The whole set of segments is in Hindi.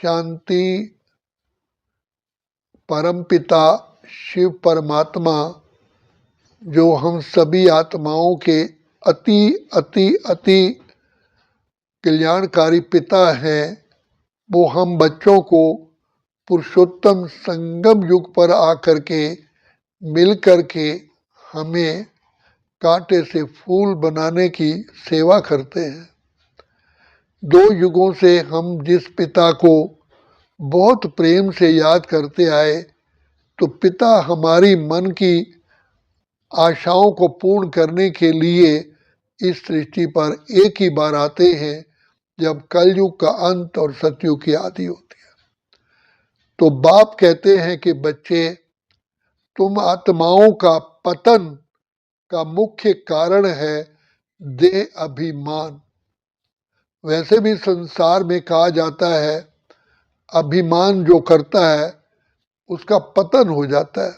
शांति परमपिता शिव परमात्मा जो हम सभी आत्माओं के अति अति अति कल्याणकारी पिता हैं, वो हम बच्चों को पुरुषोत्तम संगम युग पर आकर के मिल कर के हमें कांटे से फूल बनाने की सेवा करते हैं। 2 युगों से हम जिस पिता को बहुत प्रेम से याद करते आए, तो पिता हमारी मन की आशाओं को पूर्ण करने के लिए इस सृष्टि पर एक ही बार आते हैं, जब कलयुग का अंत और सतयुग की आदि होती है। तो बाप कहते हैं कि बच्चे, तुम आत्माओं का पतन का मुख्य कारण है देह अभिमान। वैसे भी संसार में कहा जाता है, अभिमान जो करता है उसका पतन हो जाता है।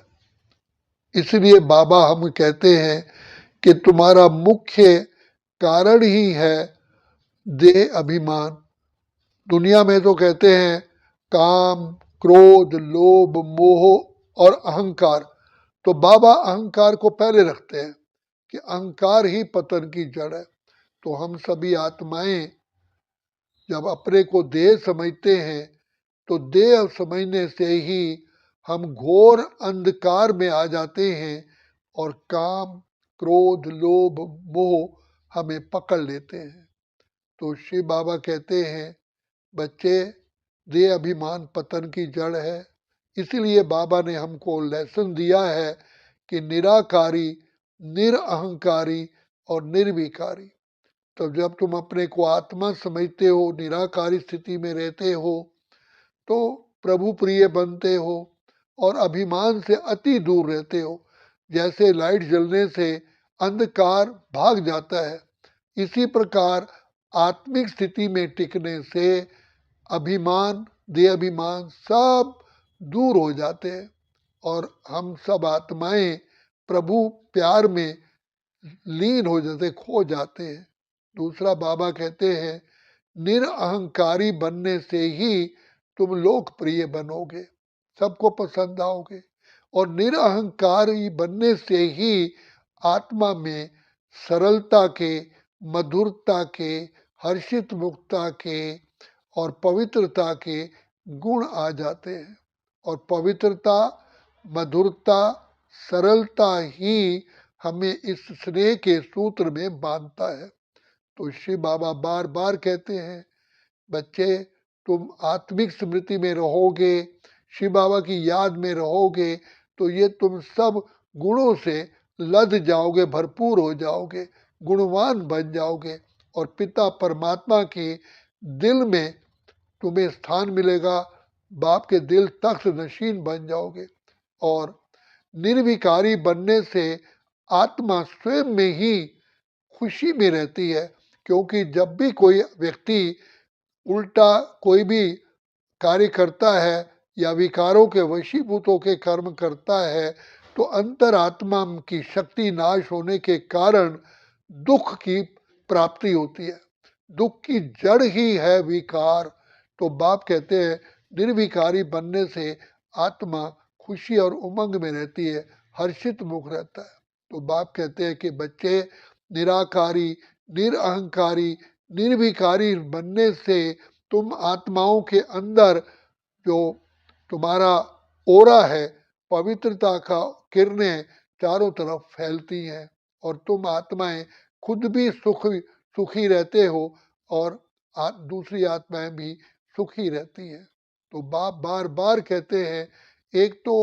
इसलिए बाबा हम कहते हैं कि तुम्हारा मुख्य कारण ही है देह अभिमान। दुनिया में तो कहते हैं काम, क्रोध, लोभ, मोह और अहंकार। तो बाबा अहंकार को पहले रखते हैं कि अहंकार ही पतन की जड़ है। तो हम सभी आत्माएं जब अपने को देह समझते हैं, तो देह समझने से ही हम घोर अंधकार में आ जाते हैं और काम, क्रोध, लोभ, मोह हमें पकड़ लेते हैं। तो शिव बाबा कहते हैं, बच्चे, देह अभिमान पतन की जड़ है। इसीलिए बाबा ने हमको लेसन दिया है कि निराकारी, निरअहंकारी और निर्विकारी। तो जब तुम अपने को आत्मा समझते हो, निराकारी स्थिति में रहते हो, तो प्रभु प्रिय बनते हो और अभिमान से अति दूर रहते हो। जैसे लाइट जलने से अंधकार भाग जाता है, इसी प्रकार आत्मिक स्थिति में टिकने से अभिमान, देह अभिमान सब दूर हो जाते हैं और हम सब आत्माएं प्रभु प्यार में लीन हो जाते, खो जाते हैं। दूसरा बाबा कहते हैं, निरअहंकारी बनने से ही तुम लोकप्रिय बनोगे, सबको पसंद आओगे। और निरअहंकारी बनने से ही आत्मा में सरलता के, मधुरता के, हर्षित मुक्ता के और पवित्रता के गुण आ जाते हैं। और पवित्रता, मधुरता, सरलता ही हमें इस स्नेह के सूत्र में बांधता है। तो शिव बाबा बार बार कहते हैं, बच्चे, तुम आत्मिक स्मृति में रहोगे, शिव बाबा की याद में रहोगे, तो ये तुम सब गुणों से लद जाओगे, भरपूर हो जाओगे, गुणवान बन जाओगे और पिता परमात्मा के दिल में तुम्हें स्थान मिलेगा। बाप के दिल तख्त नशीन बन जाओगे। और निर्विकारी बनने से आत्मा स्वयं में ही खुशी में रहती है, क्योंकि जब भी कोई व्यक्ति उल्टा कोई भी कार्य करता है या विकारों के वशीभूत होकर कर्म करता है, तो अंतरात्मा की शक्ति नाश होने के कारण दुख की प्राप्ति होती है। दुख की जड़ ही है विकार। तो बाप कहते हैं, निर्विकारी बनने से आत्मा खुशी और उमंग में रहती है, हर्षित मुख रहता है। तो बाप कहते हैं कि बच्चे, निराकारी, निरअहंकारी, निर्विकारी बनने से तुम आत्माओं के अंदर जो तुम्हारा ओरा है, पवित्रता का किरणें चारों तरफ फैलती हैं और तुम आत्माएं खुद भी सुखी रहते हो और दूसरी आत्माएं भी सुखी रहती हैं। तो बाप बार बार कहते हैं, एक तो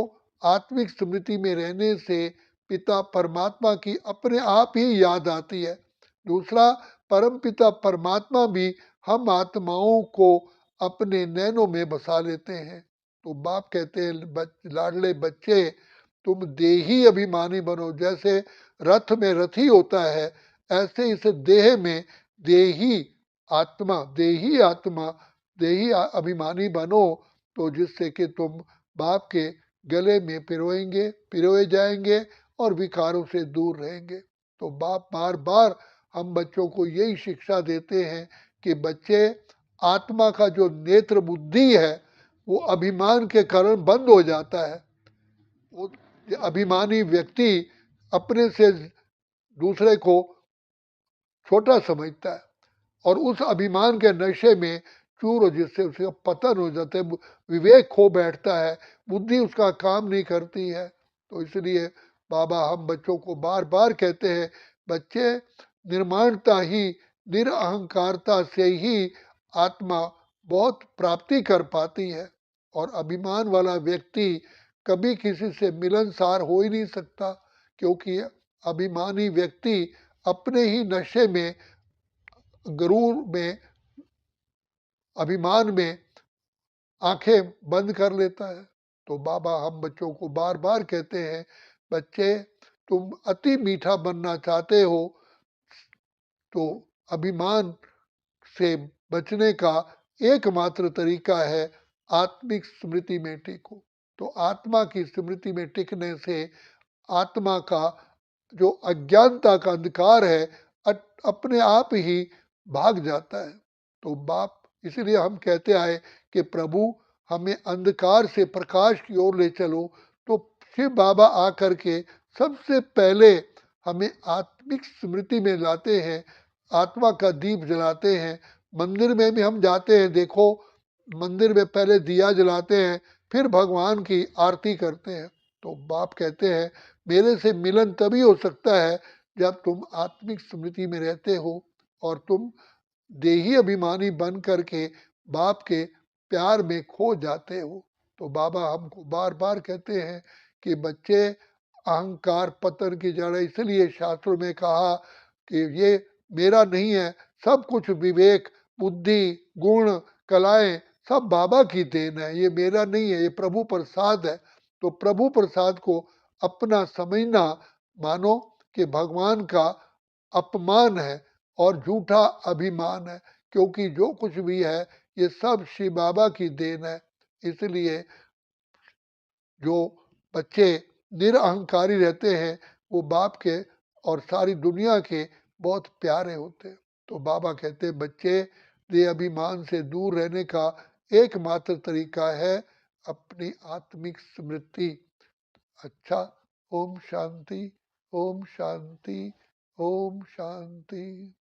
आत्मिक स्मृति में रहने से पिता परमात्मा की अपने आप ही याद आती है। दूसरा, परम पिता परमात्मा भी हम आत्माओं को अपने नैनों में बसा लेते हैं। तो बाप कहते हैं, लाडले बच्चे, तुम देही अभिमानी बनो। जैसे रथ में रथी होता है, ऐसे इस देह में देही आत्मा, देही अभिमानी बनो, तो जिससे कि तुम बाप के गले में पिरोए जाएंगे और विकारों से दूर रहेंगे। तो बाप बार बार हम बच्चों को यही शिक्षा देते हैं कि बच्चे, आत्मा का जो नेत्र बुद्धि है वो अभिमान के कारण बंद हो जाता है। वो अभिमानी व्यक्ति अपने से दूसरे को छोटा समझता है और उस अभिमान के नशे में चूर हो, जिससे उसका पतन हो जाता है, विवेक खो बैठता है, बुद्धि उसका काम नहीं करती है। तो इसलिए बाबा हम बच्चों को बार बार कहते हैं, बच्चे निर्माणता ही, निरअहंकारता से ही आत्मा बहुत प्राप्ति कर पाती है। और अभिमान वाला व्यक्ति कभी किसी से मिलनसार हो ही नहीं सकता, क्योंकि अभिमानी व्यक्ति अपने ही नशे में, गरूर में, अभिमान में आंखें बंद कर लेता है। तो बाबा हम बच्चों को बार बार कहते हैं, बच्चे तुम अति मीठा बनना चाहते हो तो अभिमान से बचने का एकमात्र तरीका है आत्मिक स्मृति में टिको। तो आत्मा की स्मृति में टिकने से आत्मा का जो अज्ञानता का अंधकार है अपने आप ही भाग जाता है। तो बाप इसलिए हम कहते आए कि प्रभु हमें अंधकार से प्रकाश की ओर ले चलो। तो शिव बाबा आकर के सबसे पहले हमें आत्मिक स्मृति में लाते हैं, आत्मा का दीप जलाते हैं। मंदिर में भी हम जाते हैं, देखो मंदिर में पहले दिया जलाते हैं, फिर भगवान की आरती करते हैं। तो बाप कहते हैं मेरे से मिलन तभी हो सकता है जब तुम आत्मिक स्मृति में रहते हो और तुम देही अभिमानी बन करके बाप के प्यार में खो जाते हो। तो बाबा हमको बार बार कहते हैं कि बच्चे अहंकार पतन की जड़ है, इसलिए शास्त्रों में कहा कि ये मेरा नहीं है, सब कुछ विवेक बुद्धि गुण कलाएं सब बाबा की देन है, ये मेरा नहीं है, ये प्रभु प्रसाद है। तो प्रभु प्रसाद को अपना समझना मानो कि भगवान का अपमान है और झूठा अभिमान है, क्योंकि जो कुछ भी है ये सब शिव बाबा की देन है। इसलिए जो बच्चे निरअहंकारी रहते हैं वो बाप के और सारी दुनिया के बहुत प्यारे होते हैं। तो बाबा कहते हैं बच्चे ये अभिमान से दूर रहने का एकमात्र तरीका है अपनी आत्मिक स्मृति। अच्छा, ओम शांति, ओम शांति, ओम शांति।